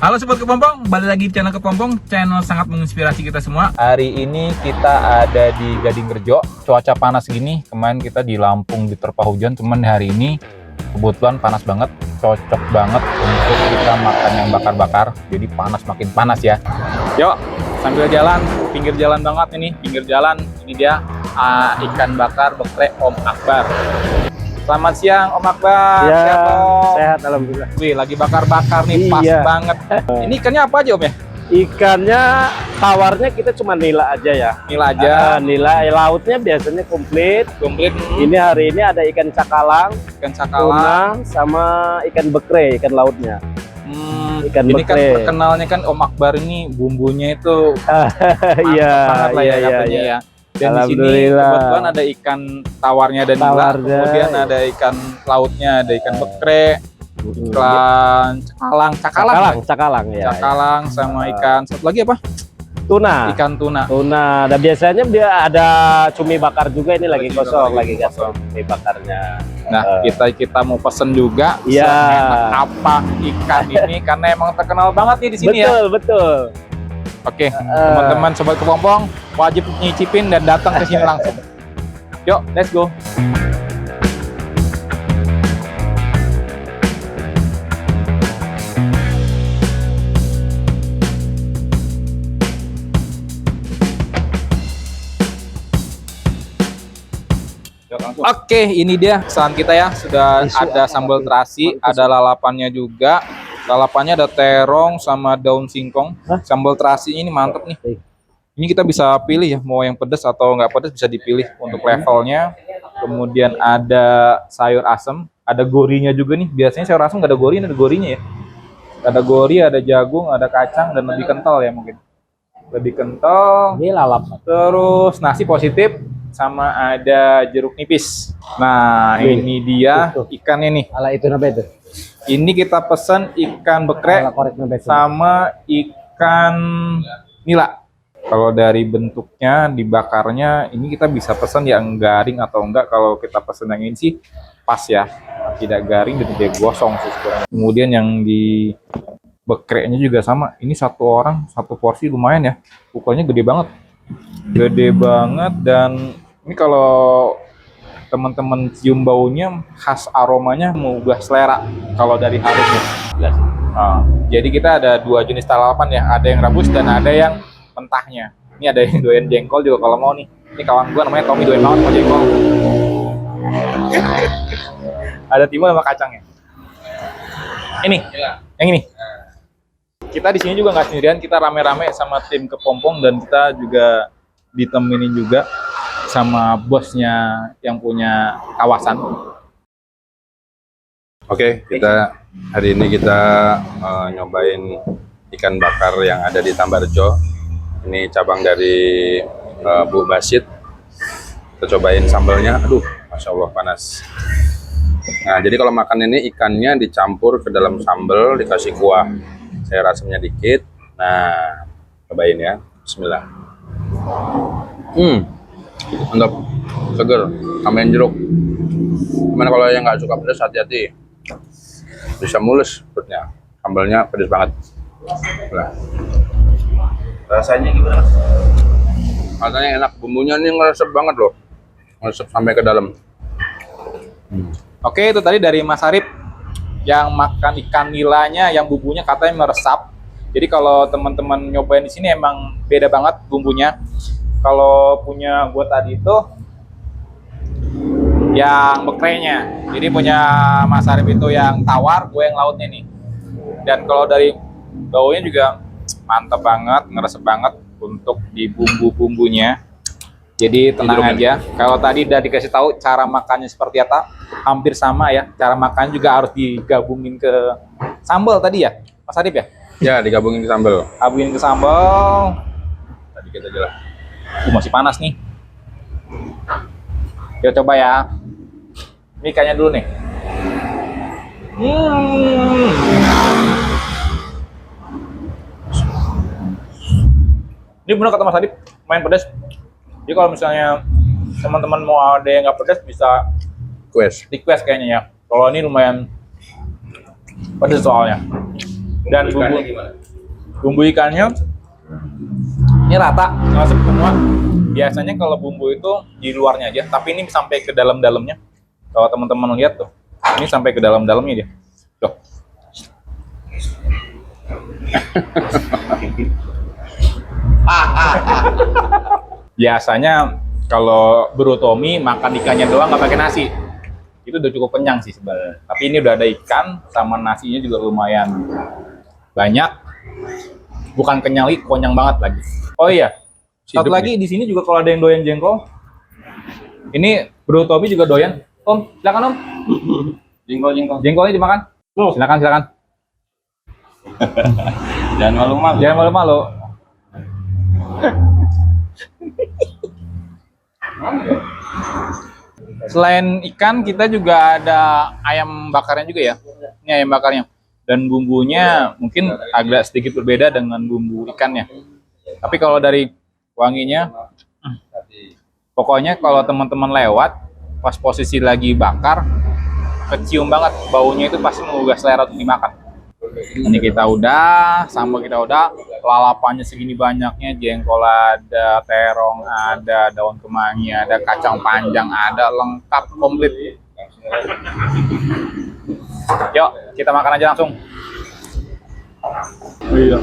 Halo Sobat Kepompong, balik lagi di channel Kepompong, channel sangat menginspirasi kita semua. Hari ini kita ada di Gading Rejo, cuaca panas gini. Kemarin kita di Lampung diterpa hujan, cuman hari ini kebetulan panas banget, cocok banget untuk kita makan yang bakar-bakar. Jadi panas makin panas ya. Yuk, sambil jalan, pinggir jalan banget ini, pinggir jalan. Ini dia ikan bakar bekrek Om Akbar. Selamat siang Om Akbar. Ya, Sehat, Om? sehat alhamdulillah. Wih, lagi bakar-bakar nih, pas Iya. banget. Ini ikannya apa aja Om ya? Ikannya tawarnya kita cuma nila aja ya. Nila aja. Nila lautnya biasanya komplit. Komplit. Ini hari ini ada ikan cakalang, Ikan cakalang. tuna, sama ikan bekre, ikan lautnya. Ikan Ini kan bekre. terkenalnya kan Om Akbar ini bumbunya itu mantap Iya, banget lah ya iya, katanya iya. ya. Dan di sini Alhamdulillah. kebetulan ada ikan tawarnya dan nila, Tawarnya. kemudian ada ikan lautnya, ada ikan bekre, ikan Cakalang ya. cakalang sama ikan satu lagi apa? Tuna. Ikan tuna. Tuna. Dan biasanya dia ada cumi bakar juga, ini lagi Cumi kosong, bakar, lagi kosong. cumi bakarnya. Nah, kita mau pesen juga Iya. seenak apa ikan ini karena emang terkenal banget nih di sini ya. Betul, betul. Oke, teman-teman Sobat Kepompong wajib nyicipin dan datang ke sini langsung. Yuk, let's go. Oke, ini dia pesanan kita ya. Sudah ada sambal terasi, ada lalapannya juga. Lalapannya ada terong sama daun singkong. Sambal terasinya ini mantep nih. Ini kita bisa pilih ya, mau yang pedas atau nggak pedas bisa dipilih untuk levelnya. Kemudian ada sayur asem, ada gorinya juga nih. Biasanya sayur asem nggak ada gori, ini ada gorinya ya. Ada gori, ada jagung, ada kacang, dan lebih kental ya mungkin. Lebih kental. Ini lalap. Terus nasi positif, sama ada jeruk nipis. Nah, ini dia ikannya nih. Ala itu apa itu? Ini kita pesan ikan bekrek Ala korek nebe. sama ikan nila. Kalau dari bentuknya dibakarnya ini kita bisa pesan yang garing atau enggak. Kalau kita pesan yang ini sih pas ya, tidak garing dan tidak gosong sih sebenarnya. Kemudian yang di bekreknya juga sama. Ini satu orang satu porsi lumayan ya. Ukurannya gede banget. Gede banget, dan ini kalau teman-teman cium baunya khas, aromanya mengubah selera kalau dari harumnya. Nah, jadi kita ada dua jenis lalapan ya, ada yang rebus dan ada yang mentahnya. Ini ada yang doyan jengkol juga kalau mau nih. Ini kawan gua namanya Tommy, doyan banget sama jengkol. Ada timun sama kacangnya. Ini, yang ini. Kita di sini juga nggak sendirian, kita rame-rame sama tim Kepompong dan kita juga ditemenin juga sama bosnya yang punya kawasan. Oke, kita hari ini kita nyobain ikan bakar yang ada di Tambarjo. Ini cabang dari Bu Basit. Kita cobain sambalnya. Aduh, masya Allah panas. Nah, jadi kalau makan ini ikannya dicampur ke dalam sambal, dikasih kuah sayur asemnya dikit. Nah, cobain ya. Bismillah. Mantap, seger, tambahin jeruk. Gimana kalau yang nggak suka pedas, hati-hati, bisa mulus perutnya. Sambalnya pedas banget. Nah, rasanya gimana? Rasanya enak, bumbunya ini ngeresep banget loh, ngeresep sampai ke dalam. Oke, itu tadi dari Mas Arif yang makan ikan nilanya yang bumbunya katanya meresap. Jadi kalau teman-teman nyobain di sini emang beda banget bumbunya. Kalau punya gue tadi itu yang bekrenya. Jadi punya Mas Arif itu yang tawar, gue yang lautnya nih. Dan kalau dari baunya juga mantap banget, ngeresep banget untuk di bumbu-bumbunya. Jadi tenang aja. Kalau tadi udah dikasih tahu cara makannya seperti apa, hampir sama ya. Cara makan juga harus digabungin ke sambal tadi ya, Mas Arif ya? Ya, digabungin ke sambal. Gabungin ke sambal. Tadi kita jelas. Masih panas nih. Kita coba ya. Ini ikannya dulu nih. Ini benar kata Mas Adip, main pedas. Jadi kalau misalnya teman-teman mau ada yang nggak pedas bisa Request. request kayaknya ya. Kalau ini lumayan pedas soalnya. Dan bumbu ikannya ini rata, masuk semua. Biasanya kalau bumbu itu di luarnya aja, tapi ini sampai ke dalam-dalamnya. Kalau teman-teman lihat tuh, ini sampai ke dalam-dalamnya dia. Tuh. Biasanya kalau berutomi makan ikannya doang nggak pakai nasi, itu udah cukup kenyang sih sebenarnya. Tapi ini udah ada ikan sama nasinya juga lumayan banyak, bukan kenyang lagi, konyang banget lagi. Oh iya, satu lagi di sini juga kalau ada yang doyan jengkol, ini berutomi juga doyan. Om, silakan Om. Jengkolnya dimakan. Silakan. Jangan malu-malu. Jangan malu-malu. Selain ikan, kita juga ada ayam bakarnya juga ya. Ini ayam bakarnya. Dan bumbunya mungkin agak sedikit berbeda dengan bumbu ikannya. Tapi kalau dari wanginya, pokoknya kalau teman-teman lewat, pas posisi lagi bakar, kecium banget. Baunya itu pasti menggugah selera untuk dimakan. Ini kita udah, sambal kita udah, lalapannya segini banyaknya, jengkol ada, terong ada, daun kemangi ada, kacang panjang ada, lengkap komplit. Yuk, kita makan aja langsung. Iya.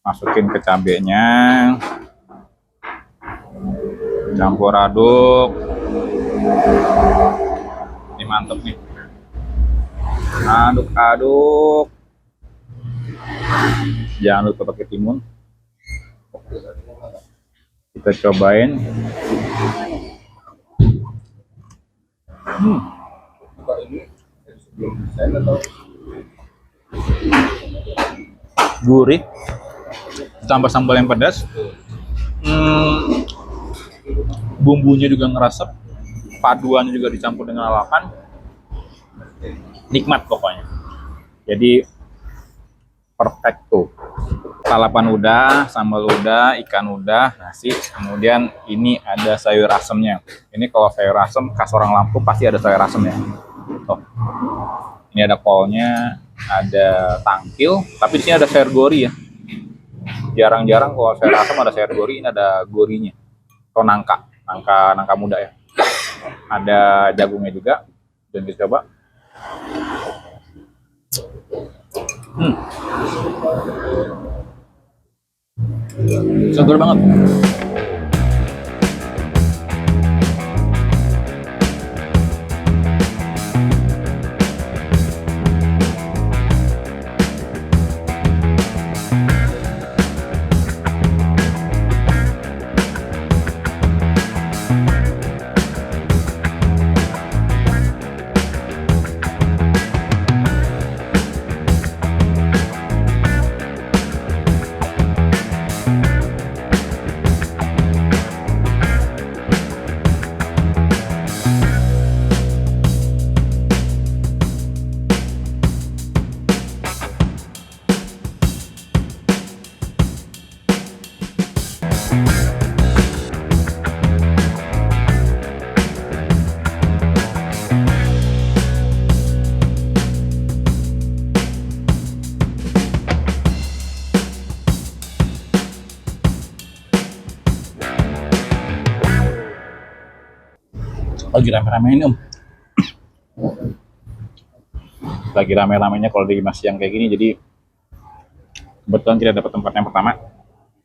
Masukin ke cabenya, campur aduk. Ini mantep nih. Aduk-aduk. Jangan lupa pakai timun. Kita cobain. Gurih. Tambah sambal yang pedas. Bumbunya juga ngeresep. Paduannya juga dicampur dengan lalapan. Nikmat pokoknya. Jadi perfect tuh. Lalapan udah, sambal udah, ikan udah, nasi. Kemudian ini ada sayur asemnya. Ini kalau sayur asem khas orang Lampung pasti ada sayur asemnya. Tuh. Ini ada kolnya, ada tangkil, tapi di sini ada sayur gori ya. Jarang-jarang kalau sayur asem ada sayur gori, ini ada gorinya. Atau nangka muda ya. Ada jagungnya juga. Dan kita coba. Segar banget. Lagi rame-ramenya Om. Lagi rame-ramenya kalau di Mas yang kayak gini, jadi kebetulan kita dapat tempat yang pertama,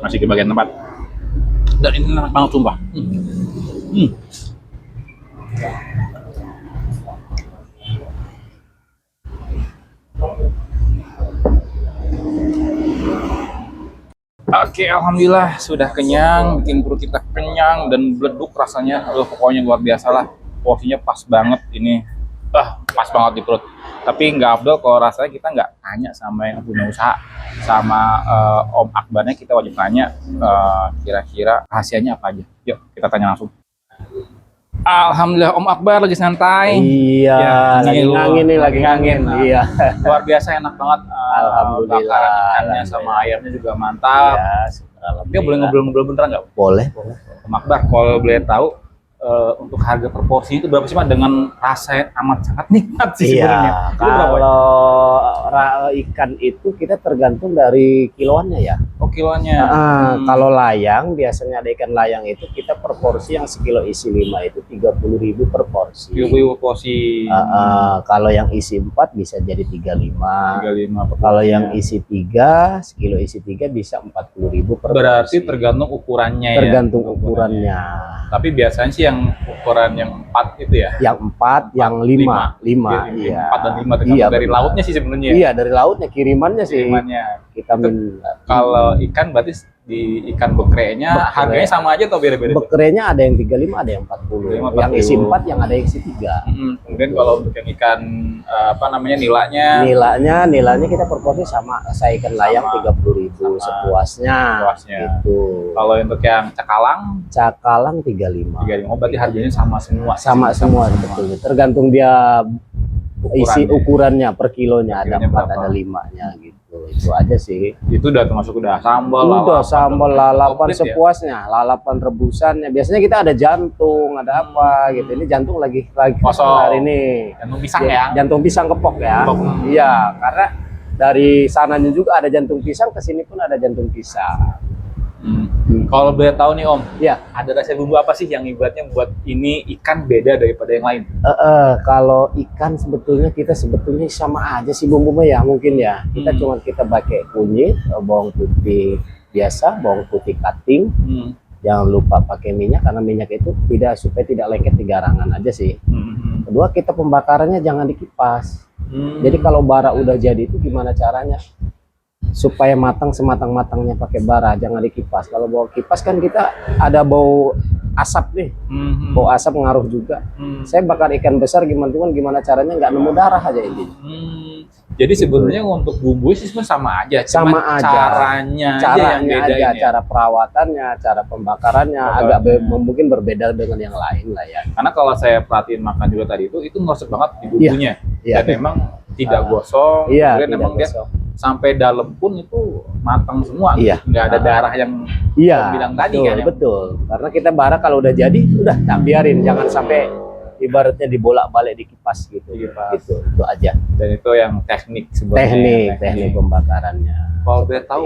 masih di bagian tempat. Dan ini enak banget sumpah. Oke, alhamdulillah sudah kenyang, bikin perut kita kenyang dan beleduk rasanya. Pokoknya luar biasa lah. Porsinya pas banget ini. Pas banget di perut. Tapi nggak afdol kalau rasanya kita nggak tanya sama yang punya usaha, sama Om Akbarnya. Kita wajib tanya kira-kira rahasianya apa aja. Yuk kita tanya langsung. Alhamdulillah Om Akbar lagi santai. Iya, Ya, lagi ini ngangin nih, lagi ngangin. Nah, Iya. luar biasa enak banget. Alhamdulillah. Bakaran ikannya sama ayamnya juga mantap. Iya, Dia boleh ngobrol-ngobrol beneran nggak? Boleh. Om Akbar, kalau boleh tahu untuk harga per porsi itu berapa sih Mas? Dengan rasa yang amat sangat nikmat sih sebenarnya. Iya, Itu berapa? kalau ikan itu kita tergantung dari kiloannya ya. Oh, kilonya. Kalau layang, biasanya ada ikan layang itu kita per porsi yang sekilo isi 5 itu 30.000 per porsi. 30 porsi. Kalau yang isi 4 bisa jadi 35. 35 per Kalau porsinya. yang isi 3, sekilo isi 3 bisa 40.000 per Berarti porsi. tergantung ukurannya ya. Tergantung ukurannya. Tapi biasanya sih yang ukuran yang 4 itu ya. Yang 4, yang 5, iya. 4 dan 5 tergantung Iya, dari benar. lautnya sih sebenarnya. Iya, dari lautnya kirimannya sih. Kirimannya. Kita Kalau ikan berarti di ikan bekrenya Bekre. harganya sama aja atau beda-beda? bekerenya ada yang 35, ada yang 40. 35, Yang isi 40. 4, yang ada yang isi 3. Kemudian kalau untuk yang ikan apa namanya nilainya Nilainya kita per porsi sama. Saya ikan layang 30.000 sepuasnya. Sepuasnya. Gitu. kalau untuk yang cakalang Cakalang 35. 35. Oh, berarti harganya sama semua. Sama semua betul. Tergantung dia isi ukurannya per kilonya, ada Kilonya 4, berapa? ada 5-nya gitu. Itu aja sih. Itu udah termasuk udah sambal, Udah sambal lalapan komplit ya? sepuasnya, lalapan rebusannya. Biasanya kita ada jantung, ada apa gitu. Ini jantung lagi Kosong. hari ini. Jantung pisang ya. Jantung pisang kepok ya. Kepok. Iya, karena dari sananya juga ada jantung pisang, ke sini pun ada jantung pisang. Kalau boleh tahu nih Om, Ya, ada rasa bumbu apa sih yang ibaratnya buat ini ikan beda daripada yang lain? kalau ikan sebetulnya kita sama aja sih bumbunya ya mungkin ya. Kita kita pakai kunyit, bawang putih biasa, bawang putih cutting. Jangan lupa pakai minyak karena minyak itu supaya tidak lengket di garangan aja sih. Kedua, kita pembakarannya jangan dikipas. Jadi kalau bara udah jadi itu gimana caranya? Supaya matang sematang-matangnya pakai bara, jangan dikipas. Kalau bawa kipas kan kita ada bau asap nih. Bau asap ngaruh juga. Saya bakar ikan besar gimana caranya nggak nemu darah aja ini. Jadi sebenarnya untuk bumbu sih sebenarnya sama aja, Sama cuman aja. caranya yang beda aja, ini ya. cara perawatannya, cara pembakarannya mungkin berbeda dengan yang lain lah ya. Karena kalau saya perhatiin makan juga tadi itu ngeresep banget di bumbunya. Iya. Dan emang tidak gosong, Iya, kemudian tidak emang dia gosong. sampai dalam pun itu matang semua, Iya. nggak ada darah yang Iya, Om bilang tadi betul, kan ya. betul. Karena kita bara kalau udah jadi, udah tak biarin, jangan sampai ibaratnya dibolak-balik dikipas gitu. Dikipas. Gitu, itu aja. Dan itu yang teknik sebenarnya. Teknik pembakarannya. Kalau boleh tahu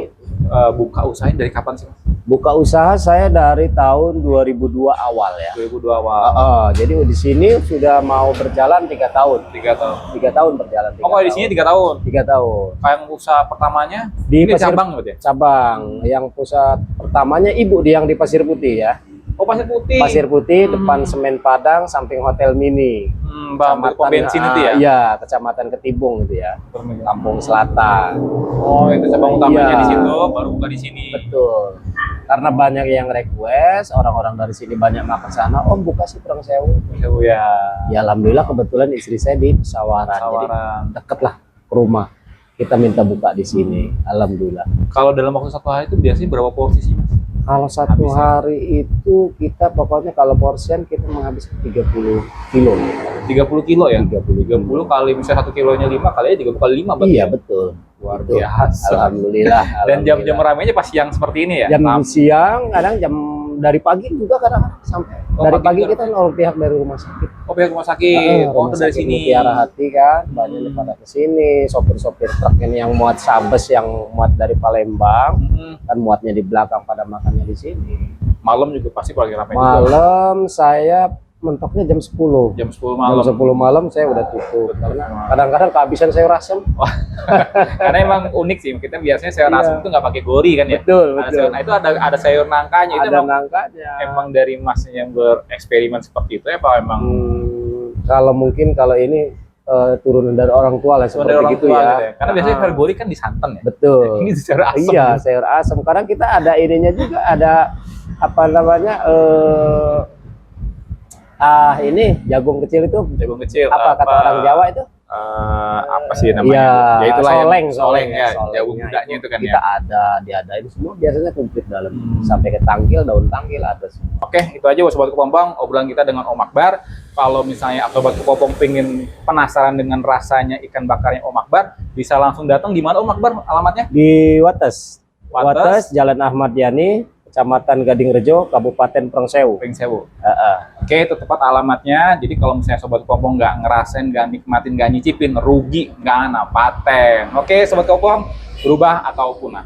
buka usahanya dari kapan sih Mas? Buka usaha saya dari tahun 2002 awal ya. 2002 awal. Jadi di sini sudah mau berjalan 3 tahun. 3 tahun. 3 tahun berjalan. Oh, kalau di sini 3 tahun. 3 tahun. Kayak usaha pertamanya Di ini Pasir- cabang berarti ya? Cabang. Yang pusat pertamanya ibu yang di Pasir Putih ya. Oh, Pasir Putih. Pasir Putih depan Semen Padang samping Hotel Mini. Bang, pom bensin itu ya? Iya, Kecamatan Ketibung gitu ya. Lampung Selatan. Oh, itu cabang utamanya Iya. di situ, baru buka di sini. Betul. Karena banyak yang request, orang-orang dari sini banyak makan sana. Om buka sih Perang Sewu. Ya. Ya alhamdulillah kebetulan istri saya di Pesawaran. Jadi deket lah ke rumah. Kita minta buka di sini. Alhamdulillah. Kalau dalam waktu 1 hari itu biasanya berapa porsi sih, Mas? Kalau satu Habisnya? hari itu kita pokoknya kalau porsian kita menghabiskan 30 kilo. 30 kilo ya? 30 30 kali misalnya 1 kilonya 5 kali ya 30 kali 5 berarti. Iya ya? betul. Luar Betul. biasa. Alhamdulillah. Dan jam-jam alhamdulillah. ramainya pas siang seperti ini ya? Jam siang, kadang jam dari pagi juga kadang sampai Oh, dari pagi pagi juga. kita orang pihak dari rumah sakit. Oh, pihak rumah sakit. Oh, Rumah itu dari sakit sini. Mutiara Hati kan, banyak yang pada ke sini. Sopir-sopir truk ini yang muat sabes, yang muat dari Palembang, kan muatnya di belakang pada makannya di sini. Malam juga pasti paling ramai juga. Malam saya mentoknya jam 10. Jam 10 malam. Jam 10 malam saya udah tutup. Karena kadang-kadang kehabisan sayur asem. Karena emang unik sih, kita biasanya sayur Iya. asem itu nggak pakai gori kan ya? Betul, Ada betul. sayur, nah itu ada sayur nangkanya itu Ada emang, nangkanya. emang dari masnya yang bereksperimen seperti itu apa emang Kalau mungkin kalau ini turunan dari orang tua lah cuma seperti dari orang gitu tua ya. gitu ya? Karena biasanya Ah, sayur gori kan disantan ya. betul. Ini sayur asem. Iya, gitu. sayur asem. Kadang kita ada ininya juga, ada apa namanya ini jagung kecil itu Jagung kecil. apa kata orang Jawa itu? Apa sih namanya? Iya, Ya itulah yang soleng ya. solengnya Jagung mudanya itu kan kita ya. ada, diadain semua biasanya komplit dalam sampai ke tangkil, daun tangkil ada semua. Oke, itu aja Sobat Kepompong obrolan kita dengan Om Akbar. Kalau misalnya Sobat Kepompong pengen penasaran dengan rasanya ikan bakarnya Om Akbar, bisa langsung datang di mana Om Akbar alamatnya? Di Wates, Wates. Jalan Ahmad Yani, Kecamatan Gadingrejo, Kabupaten Prongsewu. Pring Sewu. Heeh. Oke, itu tepat alamatnya. Jadi kalau misalnya Sobat Kopong nggak ngerasain, nggak nikmatin, nggak nyicipin, rugi, nggak ana paten. Oke, Sobat Kopong, berubah atau punah.